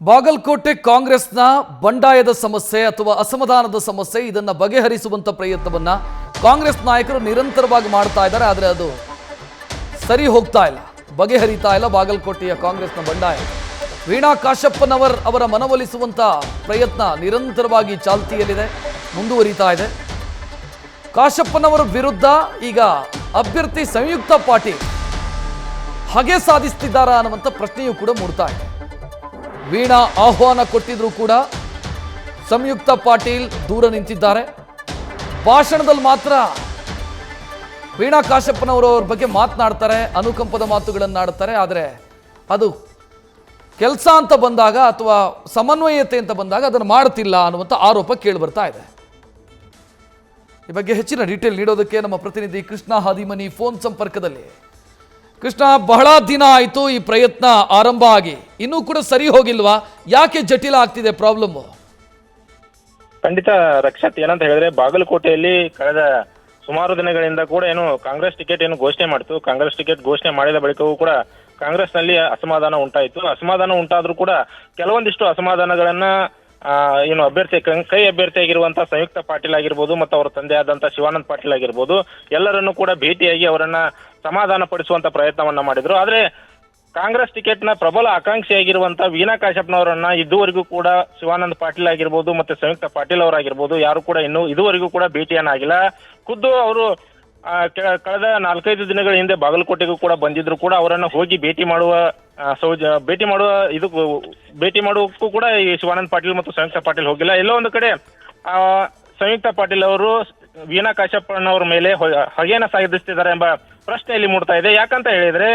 ಬಾಗಲಕೋಟೆ ಕಾಂಗ್ರೆಸ್ನ ಬಂಡಾಯದ ಸಮಸ್ಯೆ ಅಥವಾ ಅಸಮಾಧಾನದ ಸಮಸ್ಯೆ ಇದನ್ನು ಬಗೆಹರಿಸುವಂತ ಪ್ರಯತ್ನವನ್ನ ಕಾಂಗ್ರೆಸ್ ನಾಯಕರು ನಿರಂತರವಾಗಿ ಮಾಡ್ತಾ ಇದ್ದಾರೆ. ಆದರೆ ಅದು ಸರಿ ಹೋಗ್ತಾ ಇಲ್ಲ, ಬಗೆಹರಿತಾ ಇಲ್ಲ. ಬಾಗಲಕೋಟೆಯ ಕಾಂಗ್ರೆಸ್ನ ಬಂಡಾಯ ವೀಣಾ ಕಾಶಪ್ಪನವರ್ ಅವರ ಮನವೊಲಿಸುವಂತ ಪ್ರಯತ್ನ ನಿರಂತರವಾಗಿ ಚಾಲ್ತಿಯಲ್ಲಿದೆ, ಮುಂದುವರಿತಾ ಇದೆ. ಕಾಶಪ್ಪನವರ ವಿರುದ್ಧ ಈಗ ಅಭ್ಯರ್ಥಿ ಸಂಯುಕ್ತ ಪಾಟೀಲ್ ಹಾಗೆ ಸಾಧಿಸ್ತಿದ್ದಾರಾ ಅನ್ನುವಂಥ ಪ್ರಶ್ನೆಯೂ ಕೂಡ ಮೂಡ್ತಾ ಇದೆ. ವೀಣಾ ಆಹ್ವಾನ ಕೊಟ್ಟಿದ್ರು ಕೂಡ ಸಂಯುಕ್ತ ಪಾಟೀಲ್ ದೂರ ನಿಂತಿದ್ದಾರೆ. ಭಾಷಣದಲ್ಲಿ ಮಾತ್ರ ವೀಣಾ ಕಾಶಪ್ಪನವರ ಬಗ್ಗೆ ಮಾತನಾಡ್ತಾರೆ, ಅನುಕಂಪದ ಮಾತುಗಳನ್ನಾಡ್ತಾರೆ. ಆದರೆ ಅದು ಕೆಲಸ ಅಂತ ಬಂದಾಗ ಅಥವಾ ಸಮನ್ವಯತೆ ಅಂತ ಬಂದಾಗ ಅದನ್ನು ಮಾಡ್ತಿಲ್ಲ ಅನ್ನುವಂಥ ಆರೋಪ ಕೇಳಿಬರ್ತಾ ಇದೆ. ಈ ಬಗ್ಗೆ ಹೆಚ್ಚಿನ ಡೀಟೇಲ್ ನೀಡೋದಕ್ಕೆ ನಮ್ಮ ಪ್ರತಿನಿಧಿ ಕೃಷ್ಣ ಹಾದಿಮನಿ ಫೋನ್ ಸಂಪರ್ಕದಲ್ಲಿ. ಕೃಷ್ಣ, ಬಹಳ ದಿನ ಆಯಿತು ಈ ಪ್ರಯತ್ನ ಆರಂಭ ಆಗಿ, ಇನ್ನೂ ಕೂಡ ಸರಿ ಹೋಗಿಲ್ವಾ? ಯಾಕೆ ಜಟಿಲ ಆಗ್ತಿದೆ ಪ್ರಾಬ್ಲಮ್? ಖಂಡಿತ ರಕ್ಷತ್, ಏನಂತ ಹೇಳಿದ್ರೆ ಬಾಗಲಕೋಟೆಯಲ್ಲಿ ಕಳೆದ ಸುಮಾರು ದಿನಗಳಿಂದ ಕೂಡ ಕಾಂಗ್ರೆಸ್ ಟಿಕೆಟ್ ಘೋಷಣೆ ಮಾಡಿತು. ಕಾಂಗ್ರೆಸ್ ಟಿಕೆಟ್ ಘೋಷಣೆ ಮಾಡಿದ ಬಳಿಕವೂ ಕೂಡ ಕಾಂಗ್ರೆಸ್ನಲ್ಲಿ ಅಸಮಾಧಾನ ಉಂಟಾಯಿತು. ಅಸಮಾಧಾನ ಉಂಟಾದ್ರೂ ಕೂಡ ಕೆಲವೊಂದಿಷ್ಟು ಅಸಮಾಧಾನಗಳನ್ನ ಅಭ್ಯರ್ಥಿ ಕೈ ಅಭ್ಯರ್ಥಿಯಾಗಿರುವಂತಹ ಸಂಯುಕ್ತ ಪಾಟೀಲ್ ಆಗಿರ್ಬೋದು ಮತ್ತು ಅವರ ತಂದೆ ಆದಂತಹ ಶಿವಾನಂದ ಪಾಟೀಲ್ ಆಗಿರ್ಬೋದು, ಎಲ್ಲರನ್ನೂ ಕೂಡ ಭೇಟಿಯಾಗಿ ಅವರನ್ನ ಸಮಾಧಾನ ಪಡಿಸುವಂತ ಪ್ರಯತ್ನವನ್ನ ಮಾಡಿದ್ರು. ಆದ್ರೆ ಕಾಂಗ್ರೆಸ್ ಟಿಕೆಟ್ ನ ಪ್ರಬಲ ಆಕಾಂಕ್ಷಿಯಾಗಿರುವಂತಹ ವೀಣಾ ಕಾಶಪ್ಪನವರನ್ನ ಇದುವರೆಗೂ ಕೂಡ ಶಿವಾನಂದ ಪಾಟೀಲ್ ಆಗಿರ್ಬೋದು ಮತ್ತೆ ಸಂಯುಕ್ತ ಪಾಟೀಲ್ ಅವರಾಗಿರ್ಬೋದು ಯಾರು ಕೂಡ ಇದುವರೆಗೂ ಕೂಡ ಭೇಟಿಯನ್ನಾಗಿಲ್ಲ. ಖುದ್ದು ಅವರು ಕಳೆದ 4-5 ದಿನಗಳ ಹಿಂದೆ ಬಾಗಲಕೋಟೆಗೂ ಕೂಡ ಬಂದಿದ್ರು ಕೂಡ ಅವರನ್ನ ಹೋಗಿ ಭೇಟಿ ಮಾಡುವಕ್ಕೂ ಕೂಡ ಈ ಶಿವಾನಂದ ಪಾಟೀಲ್ ಮತ್ತು ಸಂಯುಕ್ತ ಪಾಟೀಲ್ ಹೋಗಿಲ್ಲ. ಎಲ್ಲೋ ಒಂದು ಕಡೆ ಸಂಯುಕ್ತ ಪಾಟೀಲ್ ಅವರು ವೀಣಾ ಕಾಶಪ್ಪನವರ ಮೇಲೆ ಹೊಗೆಯನ್ನ ಸಾಗಿಸ್ತಿದ್ದಾರೆ ಎಂಬ ಪ್ರಶ್ನೆ ಇಲ್ಲಿ ಮೂಡ್ತಾ ಇದೆ. ಯಾಕಂತ ಹೇಳಿದ್ರೆ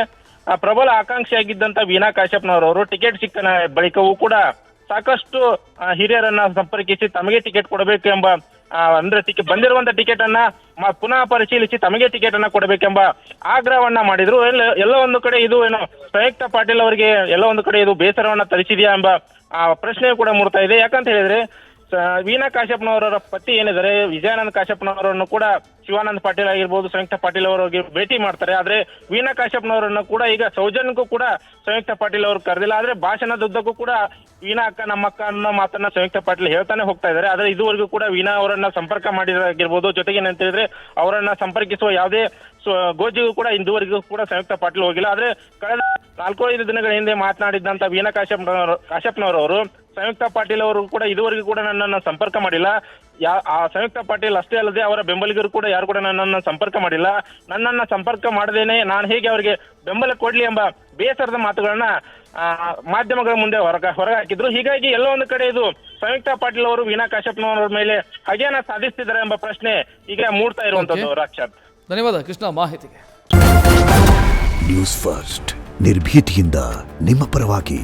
ಪ್ರಬಲ ಆಕಾಂಕ್ಷಿಯಾಗಿದ್ದಂತ ವೀಣಾ ಕಾಶಪ್ಪನವರವರು ಟಿಕೆಟ್ ಸಿಕ್ಕ ಬಳಿಕವೂ ಕೂಡ ಸಾಕಷ್ಟು ಹಿರಿಯರನ್ನ ಸಂಪರ್ಕಿಸಿ ತಮಗೆ ಟಿಕೆಟ್ ಕೊಡಬೇಕು ಎಂಬ ಅಂದ್ರೆ ಬಂದಿರುವಂತ ಟಿಕೆಟ್ ಅನ್ನ ಪುನಃ ಪರಿಶೀಲಿಸಿ ತಮಗೆ ಟಿಕೆಟ್ ಅನ್ನ ಕೊಡಬೇಕೆಂಬ ಆಗ್ರಹವನ್ನ ಮಾಡಿದ್ರು. ಎಲ್ಲ ಒಂದು ಕಡೆ ಇದು ಸಂಯುಕ್ತ ಪಾಟೀಲ್ ಅವರಿಗೆ ಎಲ್ಲ ಒಂದು ಕಡೆ ಇದು ಬೇಸರವನ್ನ ತರಿಸಿದೆಯಾ ಎಂಬ ಪ್ರಶ್ನೆಯೂ ಕೂಡ ಮೂಡ್ತಾ ಇದೆ. ಯಾಕಂತ ಹೇಳಿದ್ರೆ ವೀಣಾ ಕಾಶಪ್ಪನವರ ಪತಿ ಏನಿದ್ದಾರೆ ವಿಜಯಾನಂದ ಕಾಶಪ್ಪನವರನ್ನು ಕೂಡ ಶಿವಾನಂದ ಪಾಟೀಲ್ ಆಗಿರ್ಬೋದು ಸಂಯುಕ್ತ ಪಾಟೀಲ್ ಅವರಿಗೆ ಭೇಟಿ ಮಾಡ್ತಾರೆ. ಆದ್ರೆ ವೀಣಾ ಕಾಶಪ್ಪನವರನ್ನು ಕೂಡ ಈಗ ಸೌಜನ್ಯಕ್ಕೂ ಕೂಡ ಸಂಯುಕ್ತ ಪಾಟೀಲ್ ಅವರು ಕರೆದಿಲ್ಲ. ಆದ್ರೆ ಭಾಷಣದುದ್ದಕ್ಕೂ ಕೂಡ ವೀಣಾ ಅಕ್ಕ ನಮ್ಮ ಅಕ್ಕ ಅನ್ನೋ ಮಾತನ್ನ ಸಂಯುಕ್ತ ಪಾಟೀಲ್ ಹೇಳ್ತಾನೆ ಹೋಗ್ತಾ ಇದ್ದಾರೆ. ಆದ್ರೆ ಇದುವರೆಗೂ ಕೂಡ ವೀಣಾ ಅವರನ್ನ ಸಂಪರ್ಕ ಮಾಡಿದಾಗಿರ್ಬೋದು, ಜೊತೆಗೆ ಏನಂತ ಹೇಳಿದ್ರೆ ಅವರನ್ನ ಸಂಪರ್ಕಿಸುವ ಯಾವುದೇ ಗೋಜಿಗೂ ಕೂಡ ಇದುವರೆಗೂ ಕೂಡ ಸಂಯುಕ್ತ ಪಾಟೀಲ್ ಹೋಗಿಲ್ಲ. ಆದ್ರೆ ಕಳೆದ 4-5 ದಿನಗಳ ಹಿಂದೆ ಮಾತನಾಡಿದ್ದಂತ ವೀಣಾ ಕಾಶಪ್ಪನವರವರು ಸಂಯುಕ್ತ ಪಾಟೀಲ್ ಅವರು ಕೂಡ ಇದುವರೆಗೂ ಕೂಡ ನನ್ನನ್ನು ಸಂಪರ್ಕ ಮಾಡಿಲ್ಲ. ಆ ಸಂಯುಕ್ತ ಪಾಟೀಲ್ ಅಷ್ಟೇ ಅಲ್ಲದೆ ಅವರ ಬೆಂಬಲಿಗರು ಕೂಡ ಯಾರು ಕೂಡ ನನ್ನನ್ನು ಸಂಪರ್ಕ ಮಾಡಿಲ್ಲ. ನನ್ನನ್ನ ಸಂಪರ್ಕ ಮಾಡದೇನೆ ನಾನು ಹೇಗೆ ಅವರಿಗೆ ಬೆಂಬಲ ಕೊಡ್ಲಿ ಎಂಬ ಬೇಸರದ ಮಾತುಗಳನ್ನ ಮಾಧ್ಯಮಗಳ ಮುಂದೆ ಹೊರಗಾಕಿದ್ರು. ಹೀಗಾಗಿ ಎಲ್ಲ ಒಂದು ಕಡೆ ಇದು ಸಂಯುಕ್ತ ಪಾಟೀಲ್ ಅವರು ವೀಣಾ ಕಾಶಪ್ಪನವರ ಮೇಲೆ ಹಾಗೇನ ಸಾಧಿಸ್ತಿದ್ದಾರೆ ಎಂಬ ಪ್ರಶ್ನೆ ಈಗ ಮೂಡ್ತಾ ಇರುವಂತದ್ದು. ರಕ್ಷತ್, ಧನ್ಯವಾದ ಕೃಷ್ಣ ಮಾಹಿತಿಗೆ. ನ್ಯೂಸ್ ಫಸ್ಟ್ ನಿರ್ಭೀತಿಯಿಂದ ನಿಮ್ಮ ಪರವಾಗಿ.